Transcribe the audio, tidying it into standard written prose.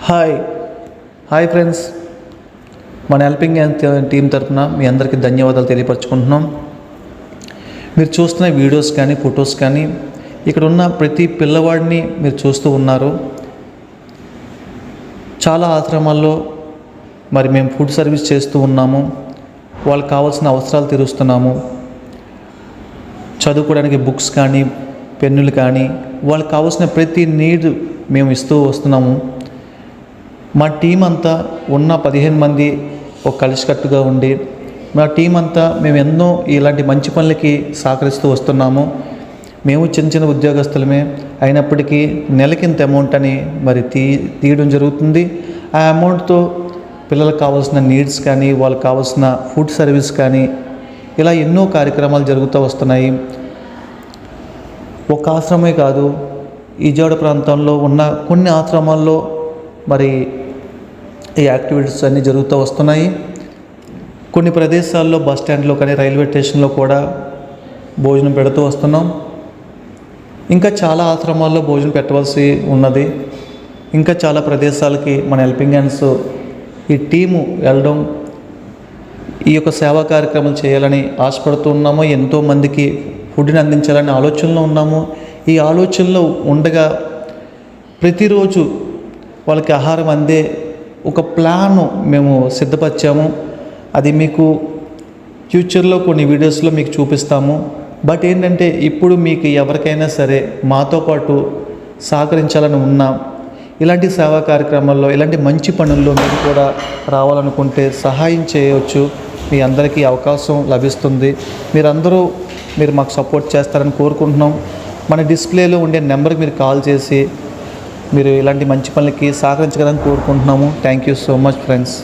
Hi hi friends, మన helping hand team తరఫున మీ అందరికీ ధన్యవాదాలు తెలియపరచుకుంటున్నాం. మీరు చూస్తున్న వీడియోస్ కానీ ఫొటోస్ కానీ ఇక్కడ ఉన్న ప్రతి పిల్లవాడిని మీరు చూస్తూ ఉన్నారు. చాలా ఆశ్రమాల్లో మరి మేము ఫుడ్ సర్వీస్ చేస్తూ ఉన్నాము. వాళ్ళకి కావాల్సిన అవసరాలు తీరుస్తున్నాము. చదువుకోవడానికి బుక్స్ కానీ పెన్నులు కానీ వాళ్ళకి కావాల్సిన ప్రతి నీడ్ మేము ఇస్తూ వస్తున్నాము. మా టీం అంతా ఉన్న 15 మంది ఒక కలిసికట్టుగా ఉండి మా టీం అంతా మేము ఎన్నో ఇలాంటి మంచి పనులకి సహకరిస్తూ వస్తున్నాము. మేము చిన్న చిన్న ఉద్యోగస్తులమే అయినప్పటికీ నెలకి ఇంత అమౌంట్ అని మరి తీయడం జరుగుతుంది. ఆ అమౌంట్తో పిల్లలకు కావాల్సిన నీడ్స్ కానీ వాళ్ళకి కావాల్సిన ఫుడ్ సర్వీస్ కానీ ఇలా ఎన్నో కార్యక్రమాలు జరుగుతూ వస్తున్నాయి. ఒక ఆశ్రమే కాదు, ఈ విజయవాడ ప్రాంతంలో ఉన్న కొన్ని ఆశ్రమాల్లో మరి ఈ యాక్టివిటీస్ అన్నీ జరుగుతూ వస్తున్నాయి. కొన్ని ప్రదేశాల్లో బస్ స్టాండ్లో కానీ రైల్వే స్టేషన్లో కూడా భోజనం పెడుతూ వస్తున్నాం. ఇంకా చాలా ఆశ్రమాల్లో భోజనం పెట్టవలసి ఉన్నది. ఇంకా చాలా ప్రదేశాలకి మన హెల్పింగ్ హ్యాండ్స్ ఈ టీము వెళ్ళడం ఈ యొక్క సేవా కార్యక్రమం చేయాలని ఆశపడుతూ ఉన్నాము. ఎంతోమందికి ఫుడ్ని అందించాలని ఆలోచనలో ఉన్నాము. ఈ ఆలోచనలో ఉండగా ప్రతిరోజు వాళ్ళకి ఆహారం అందే ఒక ప్లాను మేము సిద్ధపరిచాము. అది మీకు ఫ్యూచర్లో కొన్ని వీడియోస్లో మీకు చూపిస్తాము. బట్ ఏంటంటే ఇప్పుడు మీకు ఎవరికైనా సరే మాతో పాటు సహకరించాలని ఉన్నా ఇలాంటి సేవా కార్యక్రమాల్లో ఇలాంటి మంచి పనుల్లో మీరు కూడా రావాలనుకుంటే సహాయం చేయవచ్చు. మీ అందరికీ అవకాశం లభిస్తుంది. మీరు మాకు సపోర్ట్ చేస్తారని కోరుకుంటున్నాం. మన డిస్ప్లేలో ఉండే నెంబర్కి మీరు కాల్ చేసి మీరు ఇలాంటి మంచి పనులకి సహకరించగలని కోరుకుంటున్నాము. Thank you so much friends.